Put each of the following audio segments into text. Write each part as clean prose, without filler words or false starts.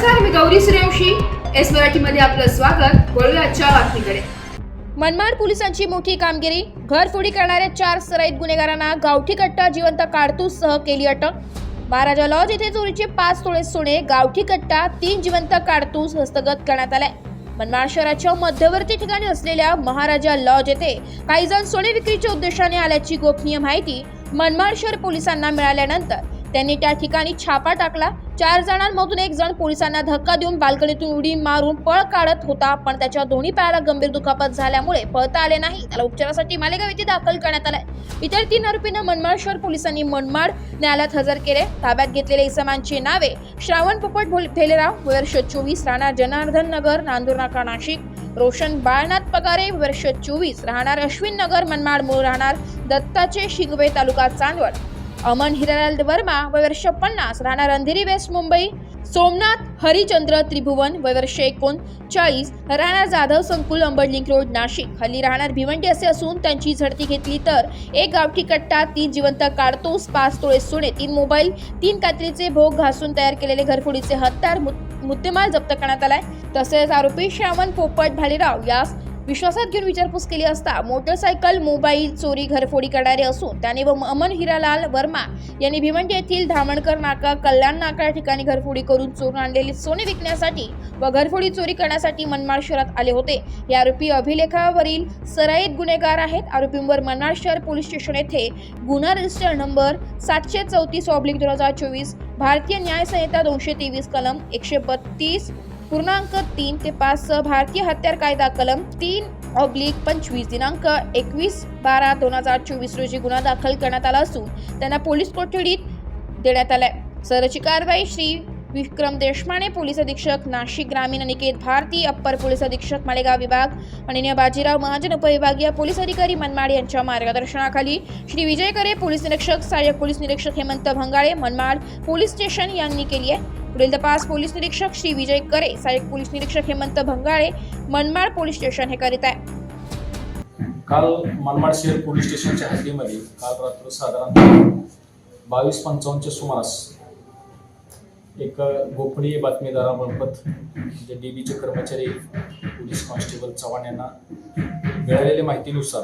नमस्कार, मी गौरी सूर्यवंशी. एस मराठीमध्ये आपलं स्वागत. वळूया आजच्या बातमीकडे. मनमाड पोलिसांची मोठी कामगिरी. घरफोडी करणाऱ्या 4 सराईत गुन्हेगारांना गावठी कट्टा जिवंत कारतूससह केली अटक. महाराजा लॉज येथे चोरीचे 5 तोळे सोने, गावठी कट्टा, 3 जिवंत कारतूस हस्तगत करण्यात आले. मनमाड शहराच्या मध्यवर्ती ठिकाणी असलेल्या महाराजा लॉज येथे काही जण सोने विक्रीच्या उद्देशाने आल्याची गोपनीय माहिती मनमाड शहर पोलिसांना मिळाल्यानंतर त्यांनी त्या ठिकाणी छापा टाकला. 4 जणांमधून एक जण पोलिसांना धक्का देऊन बाल्कनीतून उडी मारून पळ काढत होता, पण त्याच्या दोन्ही पायाला गंभीर दुखापत झाल्यामुळे पळता आले नाही. त्याला उपचारासाठी मालेगाव येथे दाखल करण्यात आले. इतर 3 आरोपींना मनमाड शहर पोलिसांनी मनमाड न्यायालयात हजर केले. ताब्यात घेतलेल्या इसमांची नावे श्रावण पोपट भेलेराव, वर्ष 24, राहणार जनार्दन नगर, नांदूर नाका, नाशिक. रोशन बाळनाथ पगारे, वर्ष 24, राहणार अश्विन नगर, मनमाड, मूळ राहणार दत्ताचे शिंगवे, तालुका चांदवड. अमन हिरालाल वर्मा, वर्ष 50, राहणार अंधेरी वेस्ट, मुंबई. सोमनाथ हरिचंद्र त्रिभुवन, वर्ष 39, राहणार जाधव संकुल, अंबड लिंक रोड, नाशिक. हल्ली राहणार भिवंडी असे असून त्यांची झडती घेतली तर 1 गावठी कट्टा, 3 जिवंत कारतूस, 5 तोळे सोने, 3 मोबाईल, 3 कात्रीचे भोग घासून तयार केलेले घरफोडीचे हत्यार मुद्देमाल जप्त करण्यात आलाय. तसेच आरोपी श्रावण पोपट भालेराव यास विश्वासात घेऊन विचारपूस केली असता मोटरसायकल, मोबाईल चोरी घरफोडी करणारे असून त्याने व अमन हिरालाल वर्मा यांनी भिवंडी येथील धामणकर नाका, कल्याण नाका या ठिकाणी घरफोडी करून चोरून आणलेले सोने विकण्यासाठी व घरफोडी चोरी करण्यासाठी मनमाड शहरात आले होते. हे आरोपी अभिलेखावरील सराईत गुन्हेगार आहेत. आरोपींवर मनमाड शहर पोलीस स्टेशन येथे गुन्हा रजिस्टर नंबर 734/2024, भारतीय न्याय संहिता 223 कलम 132.3 ते 5 भारतीय हत्यार कायदा कलम 3/25 दिनांक 21/12/2024 रोजी गुन्हा दाखल करण्यात आला असून त्यांना पोलीस कोठडीत देण्यात आलाय. सदरची कारवाई श्री विक्रम देशमाने, पोलीस अधीक्षक नाशिक ग्रामीण, अनिकेत भारती, अप्पर पोलीस अधीक्षक मालेगाव विभाग, माननीय बाजीराव महाजन, उपविभागीय पोलीस अधिकारी मनमाड यांच्या मार्गदर्शनाखाली श्री विजय करे, पोलीस निरीक्षक, सहाय्यक पोलीस निरीक्षक हेमंत भंगाळे, मनमाड पोलीस स्टेशन यांनी केली आहे. पुढील तपास पोलीस निरीक्षक श्री विजय करे, सहाय्यक पोलीस निरीक्षक हेमंत भंगाळे, मनमाड पोलीस स्टेशन हे करीत आहे. काल मनमाड शहर पोलीस स्टेशनच्या हद्दीमध्ये काल रात्र साधारण 22:55च्या सुमारास एक गोपनीय बातमीदारामार्फत जे DBचे कर्मचारी पोलीस कॉन्स्टेबल चव्हाण यांना मिळालेल्या माहितीनुसार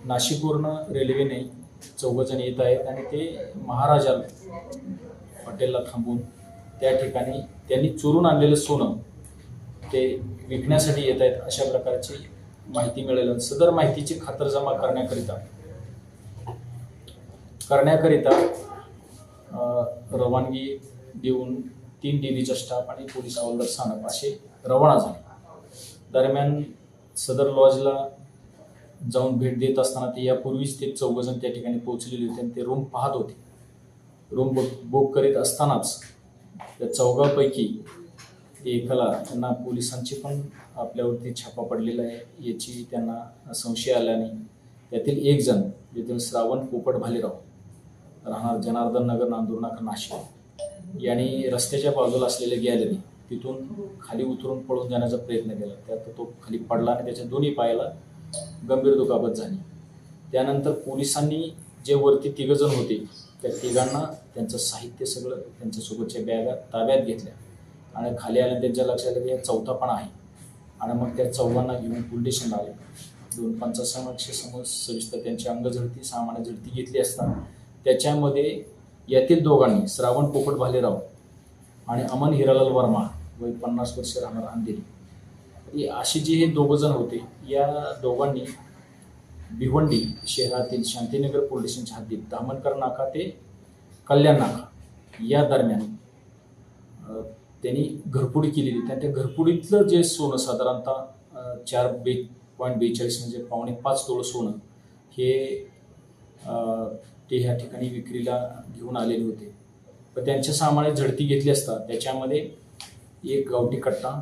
नाशिकवरून रेल्वेने 4 जण येत आहेत आणि ते महाराजा हॉटेलला थांबून त्या ठिकाणी त्यांनी चोरून आणलेलं सोनं ते विकण्यासाठी येत आहेत अशा प्रकारची माहिती मिळाली. सदर माहितीची खातरजमा करण्याकरिता रवानगी देऊन 3 DBचा स्टाफ आणि पोलीस हवालदार स्थानक असे रवाना झाले. दरम्यान सदर लॉजला जाऊन भेट देत असताना ते यापूर्वीच ते 4 जण त्या ठिकाणी पोहोचलेले होते आणि ते रूम पाहत होते. रूम बुक करीत असतानाच त्या 4पैकी एकाला त्यांना पोलिसांची पण आपल्यावरती छापा पडलेला आहे याची त्यांना संशय आल्याने त्यातील एक जण जेथील श्रावण पोपट भालेराव, राहणार जनार्दन नगर, नांदूर नाका, नाशिक यांनी रस्त्याच्या बाजूला असलेले गॅलरी तिथून खाली उतरून पळून जाण्याचा प्रयत्न केला. त्यात तो खाली पडला आणि त्याच्या दोन्ही पायाला गंभीर दुखापत झाली. त्यानंतर पोलिसांनी जे वरती 3 जण होते त्या 3घांना त्यांचं साहित्य सगळं त्यांच्यासोबतच्या बॅगा ताब्यात घेतल्या आणि खाली आल्या. त्यांच्या लक्षात आलं की या 4था पण आहे आणि मग त्या 4घांना घेऊन पोलीस स्टेशनला आले. 2 पंचासमक्ष सविस्तर त्यांची अंगझडती, सामान्य झडती घेतली असता त्याच्यामध्ये यातील 2घांनी श्रावण पोपट भालेराव आणि अमन हिरालाल वर्मा, वय 50 वर्ष, राहणार अंधेरी, अशी जे हे 2 जण होते या 2घांनी भिवंडी शहरातील शांतीनगर पोलीस स्टेशनच्या हद्दीत धामणकर नाका ते कल्याण नाका या दरम्यान त्यांनी घरफोडी केलेली. त्या घरफोडीतलं जे सोनं साधारणतः 4.42 म्हणजे 4.5 तोळ सोनं हे ते ह्या ठिकाणी विक्रीला घेऊन आलेले होते. पण त्यांच्या सामान्य झडती घेतली असता त्याच्यामध्ये 1 गावठी कट्टा,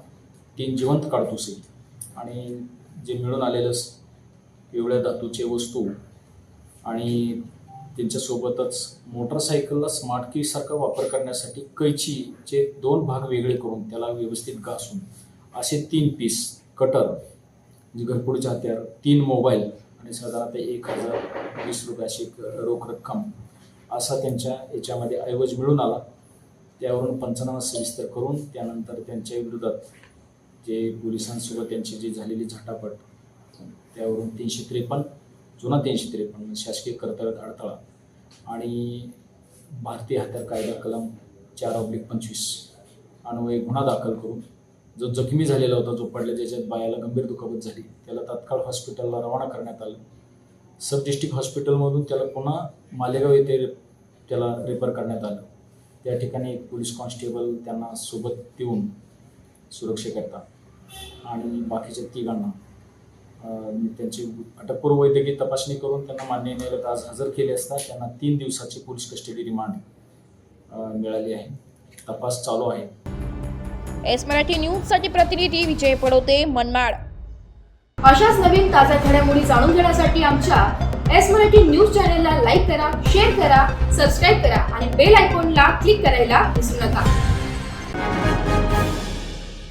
3 जिवंत कारतूस आणि जे मिळून आलेलं पिवळ्या धातूचे वस्तू आणि त्यांच्यासोबतच मोटरसायकलला स्मार्ट की सारखा वापर करण्यासाठी कैचीचे 2 भाग वेगळे करून त्याला व्यवस्थित घासून असे 3 पीस कटर म्हणजे घरफोडीचे हत्यार, 3 मोबाईल आणि साधारणतः 1020 रुपये अशी रोख रक्कम असा त्यांच्या याच्यामध्ये ऐवज मिळून आला. त्यावरून पंचनामा सविस्तर करून त्यानंतर त्यांच्या विरोधात जे पोलिसांसोबत त्यांची जी झालेली झटापट त्यावरून 353 जुना 353 शासकीय कर्तव्यात अडथळा आणि भारतीय हत्यार कायदा कलम 4/25 अन्वये गुन्हा दाखल करून जो जखमी झालेला होता, जो पडल्या ज्याच्यात बायाला गंभीर दुखापत झाली, त्याला तात्काळ हॉस्पिटलला रवाना करण्यात आलं. सब डिस्ट्रिक्ट हॉस्पिटलमधून त्याला पुन्हा मालेगाव येथे त्याला रेफर करण्यात आलं. त्या ठिकाणी एक पोलीस कॉन्स्टेबल त्यांना सोबत देऊन सुरक्षेकरता आणि बाकीच्या तिघांना त्यांची अटकपूर्व वैद्यकीय तपासणी करून त्यांना मान्य न्यायालयात आज हजर केले असता त्यांना 3 दिवसाची पोलीस कस्टडी रिमांड मिळाली आहे. तपास चालू आहे. एस मराठी न्यूजसाठी प्रतिनिधी विजय पडोते, मनमाड. अशाच नवीन ताज्या घडामोडी जाणून घेण्यासाठी आमच्या एस मराठी न्यूज चॅनलला लाईक करा, शेअर करा, सबस्क्राईब करा आणि बेल आयकॉनला क्लिक करायला विसरू नका.